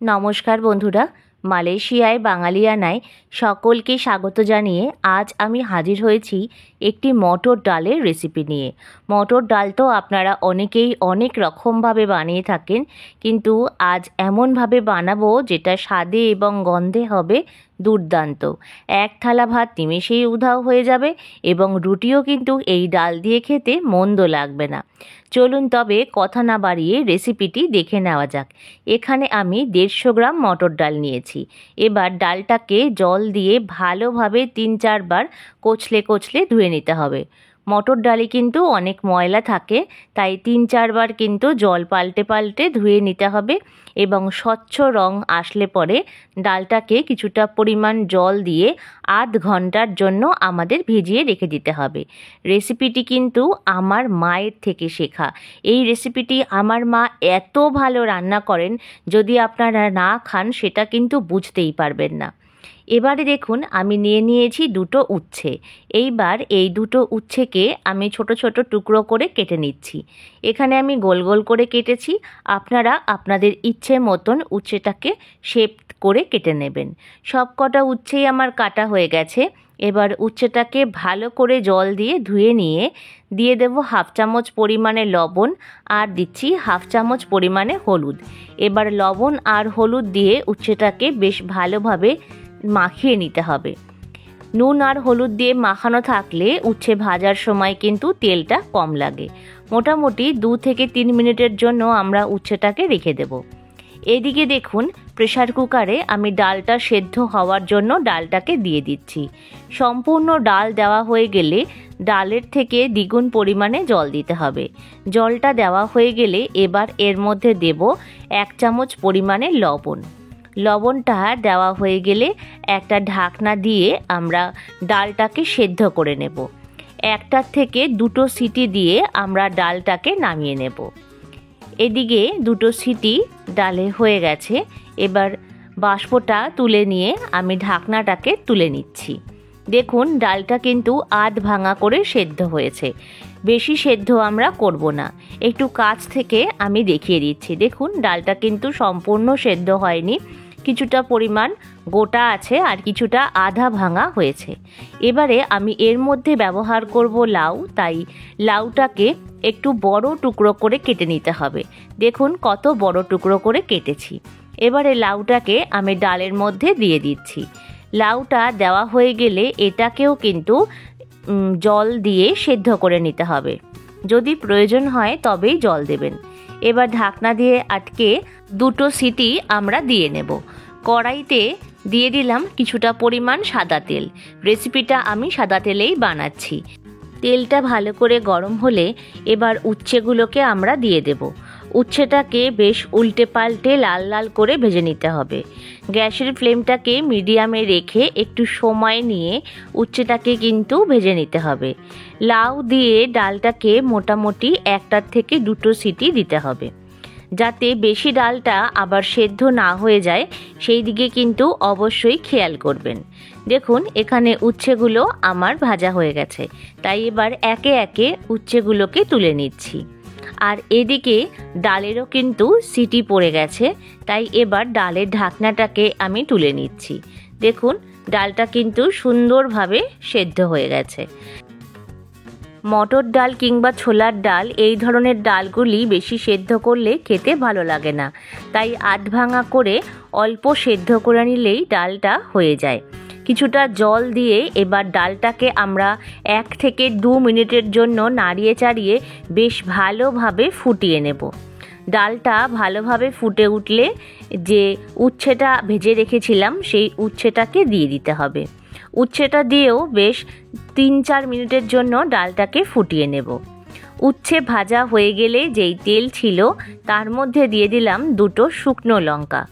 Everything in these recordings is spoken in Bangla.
নমস্কার বন্ধুরা, মালয়েশিয়ায় বাঙালিয়ানায় সকলকে স্বাগত জানিয়ে আজ আমি হাজির হয়েছি একটি মটর ডালের রেসিপি নিয়ে। মটর ডাল তো আপনারা অনেকেই অনেক রকমভাবে বানিয়ে থাকেন, কিন্তু আজ এমনভাবে বানাবো যেটা স্বাদে এবং গন্ধে হবে দুর্দান্ত। এক থালা ভাত নিমেষেই উধাও হয়ে যাবে এবং রুটিও কিন্তু এই ডাল দিয়ে খেতে মন্দ লাগবে না। চলুন তবে কথা না বাড়িয়ে রেসিপিটি দেখে নেওয়া যাক। এখানে আমি 150 গ্রাম মটর ডাল নিয়েছি। এবার ডালটাকে জল দিয়ে ভালোভাবে 3-4 বার কচলে ধুয়ে নিতে হবে। মটর ডালে কিন্তু অনেক ময়লা থাকে, তাই 3-4 বার কিন্তু জল পাল্টে ধুয়ে নিতে হবে এবং স্বচ্ছ রং আসলে পরে ডালটাকে কিছুটা পরিমাণ জল দিয়ে আধ ঘন্টার জন্য আমাদের ভিজিয়ে রেখে দিতে হবে। রেসিপিটি কিন্তু আমার মায়ের থেকে শেখা। এই রেসিপিটি আমার মা এত ভালো রান্না করেন, যদি আপনারা না খান সেটা কিন্তু বুঝতেই পারবেন না। এবারে দেখুন, আমি নিয়েছি 2টো উচ্ছে। এইবার এই 2টো উচ্ছেকে আমি ছোট ছোট টুকরো করে কেটে নিচ্ছি। এখানে আমি গোল গোল করে কেটেছি, আপনারা আপনাদের ইচ্ছে মতন উচ্ছেটাকে শেপ করে কেটে নেবেন। সব কটা উচ্ছেই আমার কাটা হয়ে গেছে। এবার উচ্ছেটাকে ভালো করে জল দিয়ে ধুয়ে নিয়ে দিয়ে দেবো 1/2 চামচ পরিমাণে লবণ আর দিচ্ছি 1/2 চামচ পরিমাণে হলুদ। এবার লবণ আর হলুদ দিয়ে উচ্ছেটাকে বেশ ভালোভাবে মাখিয়ে নিতে হবে। নুন আর হলুদ দিয়ে মাখানো থাকলে উচ্ছে ভাজার সময় কিন্তু তেলটা কম লাগে। মোটামুটি 2 থেকে 3 মিনিটের জন্য আমরা উচ্ছেটাকে রেখে দেব। এদিকে দেখুন, প্রেসার কুকারে আমি ডালটা সেদ্ধ হওয়ার জন্য ডালটাকে দিয়ে দিচ্ছি। সম্পূর্ণ ডাল দেওয়া হয়ে গেলে ডালের থেকে দ্বিগুণ পরিমাণে জল দিতে হবে। জলটা দেওয়া হয়ে গেলে এবার এর মধ্যে দেব 1 চামচ পরিমাণে লবণ। লবণটা দেওয়া হয়ে গেলে একটা ঢাকনা দিয়ে আমরা ডালটাকে সেদ্ধ করে নেব। 1 থেকে 2টো সিটি দিয়ে আমরা ডালটাকে নামিয়ে নেব। এদিকে 2টো সিটি ডালে হয়ে গেছে। এবার বাষ্পটা তুলে নিয়ে আমি ঢাকনাটাকে তুলে নিচ্ছি। দেখুন, ডালটা কিন্তু আধ ভাঙা করে সেদ্ধ হয়েছে। বেশি সেদ্ধ আমরা করব না, একটু কাছ থেকে আমি দেখিয়ে দিচ্ছি। দেখুন, ডালটা কিন্তু সম্পূর্ণ সেদ্ধ হয়নি, কিছুটা পরিমাণ গোটা আছে আর কিছুটা আধা ভাঙা হয়েছে। এবারে আমি এর মধ্যে ব্যবহার করব লাউ, তাই লাউটাকে একটু বড় টুকরো করে কেটে নিতে হবে। দেখুন কত বড় টুকরো করে কেটেছি। এবারে লাউটাকে আমি ডালের মধ্যে দিয়ে দিচ্ছি। লাউটা দেওয়া হয়ে গেলে এটাকেও কিন্তু জল দিয়ে সেদ্ধ করে নিতে হবে। যদি প্রয়োজন হয় তবেই জল দেবেন। এবার ঢাকনা দিয়ে আটকে 2টো সিটি আমরা দিয়ে নেব। কড়াইতে দিয়ে দিলাম কিছুটা পরিমাণ সাদা তেল। রেসিপিটা আমি সাদা তেলেই বানাচ্ছি। তেলটা ভালো করে গরম হলে এবার উচ্ছেগুলোকে আমরা দিয়ে দেব। উচ্ছেটাকে বেশ উল্টে পাল্টে লাল লাল করে ভেজে নিতে হবে। গ্যাসের ফ্লেমটাকে মিডিয়ামে রেখে একটু সময় নিয়ে উচ্ছেটাকে কিন্তু ভেজে নিতে হবে। লাউ দিয়ে ডালটাকে মোটামুটি 1 থেকে 2টো সিটি দিতে হবে, যাতে বেশি ডালটা আবার সেদ্ধ না হয়ে যায়, সেই দিকে কিন্তু অবশ্যই খেয়াল করবেন। দেখুন, এখানে উচ্ছেগুলো আমার ভাজা হয়ে গেছে, তাই এবার একে একে উচ্ছেগুলোকে তুলে নিচ্ছি। আর এদিকে ডালেরও কিন্তু সিটি পড়ে গেছে, তাই এবার ডালের ঢাকনাটাকে আমি তুলে নিচ্ছি। দেখুন, ডালটা কিন্তু সুন্দরভাবে সেদ্ধ হয়ে গেছে। মটর ডাল কিংবা ছোলার ডাল, এই ধরনের ডালগুলি বেশি সেদ্ধ করলে খেতে ভালো লাগে না, তাই আধ ভাঙা করে অল্প সেদ্ধ করে নিলেই ডালটা হয়ে যায়। কিছুটা জল দিয়ে এবার ডালটাকে আমরা 1 থেকে 2 মিনিটের জন্য নাড়িয়ে চাড়িয়ে বেশ ভালোভাবে ফুটিয়ে নেব। ডালটা ভালোভাবে ফুটে উঠলে যে উচ্ছেটা ভেজে রেখেছিলাম সেই উচ্ছেটাকে দিয়ে দিতে হবে। উচ্ছেটা দিয়েও বেশ 3-4 মিনিটের জন্য ডালটাকে ফুটিয়ে নেব। উচ্ছে ভাজা হয়ে গেলে যেই তেল ছিল তার মধ্যে দিয়ে দিলাম 2টো শুকনো লঙ্কা।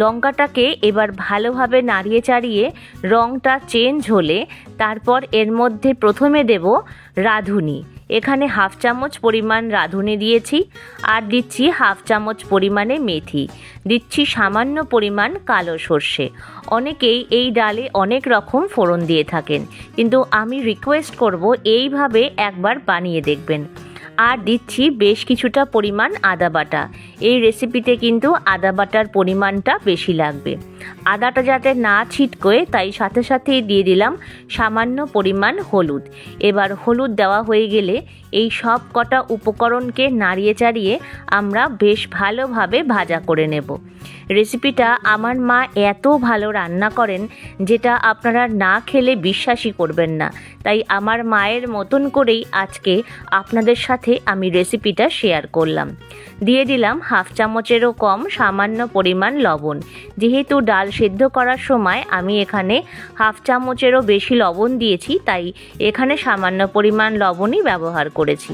লঙ্কাটাকে এবার ভালোভাবে নাড়িয়ে চাড়িয়ে রঙটা চেঞ্জ হলে তারপর এর মধ্যে প্রথমে দেব রাঁধুনি। এখানে 1/2 চামচ পরিমাণ রাঁধুনি দিয়েছি আর দিচ্ছি 1/2 চামচ পরিমাণে মেথি, দিচ্ছি সামান্য পরিমাণ কালো সর্ষে। অনেকেই এই ডালে অনেক রকম ফোড়ন দিয়ে থাকেন, কিন্তু আমি রিকোয়েস্ট করব এইভাবে একবার বানিয়ে দেখবেন। আর দিচ্ছি বেশ কিছুটা পরিমাণ আদা বাটা। এই রেসিপিতে কিন্তু আদা বাটার পরিমাণটা বেশি লাগবে। আদাটা যাতে না ছিটকোয় তাই সাথে সাথেই দিয়ে দিলাম সামান্য পরিমাণ হলুদ। এবার হলুদ দেওয়া হয়ে গেলে এই সব কটা উপকরণকে নাড়িয়ে চাড়িয়ে আমরা বেশ ভালোভাবে ভাজা করে নেব। রেসিপিটা আমার মা এত ভালো রান্না করেন যেটা আপনারা না খেলে বিশ্বাসই করবেন না। তাই আমার মায়ের মতন করেই আজকে আপনাদের সাথে আমি রেসিপিটা শেয়ার করলাম। দিয়ে দিলাম হাফ চামচেরও কম সামান্য পরিমাণ লবণ। যেহেতু ডাল সেদ্ধ করার সময় আমি এখানে হাফ চামচেরও বেশি লবণ দিয়েছি, তাই এখানে সামান্য পরিমাণ লবণই ব্যবহার করেছি।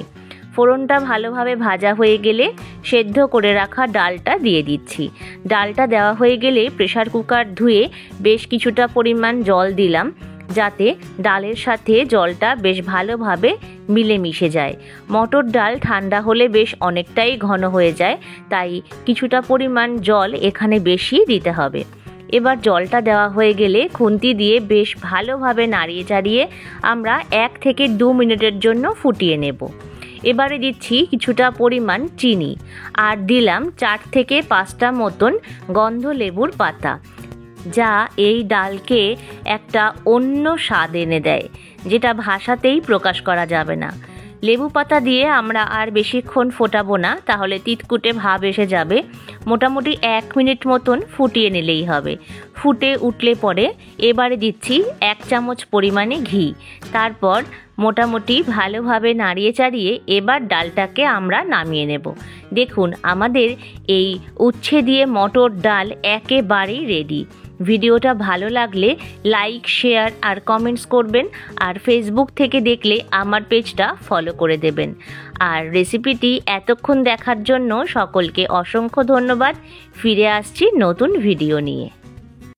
ফোড়নটা ভালোভাবে ভাজা হয়ে গেলে সেদ্ধ করে রাখা ডালটা দিয়ে দিচ্ছি। ডালটা দেওয়া হয়ে গেলে প্রেসার কুকার ধুয়ে বেশ কিছুটা পরিমাণ জল দিলাম, যাতে ডালের সাথে জলটা বেশ ভালোভাবে মিলেমিশে যায়। মটর ডাল ঠান্ডা হলে বেশ অনেকটাই ঘন হয়ে যায়, তাই কিছুটা পরিমাণ জল এখানে বেশি দিতে হবে। এবার জলটা দেওয়া হয়ে গেলে খুন্তি দিয়ে বেশ ভালোভাবে নাড়িয়ে চাড়িয়ে আমরা 1 থেকে 2 মিনিটের জন্য ফুটিয়ে নেব। এবারে দিচ্ছি কিছুটা পরিমাণ চিনি আর দিলাম 4 থেকে 5টা মতন গন্ধ লেবুর পাতা, যা এই ডালকে একটা অন্য স্বাদ এনে দেয়, যেটা ভাষাতেই প্রকাশ করা যাবে না। লেবু পাতা দিয়ে আমরা আর বেশিক্ষণ ফোটাবো না, তাহলে তিতকুটে ভাব এসে যাবে। মোটামুটি 1 মিনিট মতন ফুটিয়ে নিলেই হবে। ফুটে উঠলে পরে এবারে দিচ্ছি 1 চামচ পরিমাণে ঘি। তারপর মোটামুটি ভালোভাবে নাড়িয়ে চাড়িয়ে এবার ডালটাকে আমরা নামিয়ে নেব। দেখুন আমাদের এই উচ্ছে দিয়ে মটর ডাল একেবারেই রেডি। ভিডিওটা ভালো লাগলে লাইক, শেয়ার আর কমেন্টস করবেন। আর ফেসবুক থেকে দেখলে আমার পেজটা ফলো করে দেবেন। আর রেসিপিটি এতক্ষণ দেখার জন্য সকলকে অসংখ্য ধন্যবাদ। ফিরে আসছি নতুন ভিডিও নিয়ে।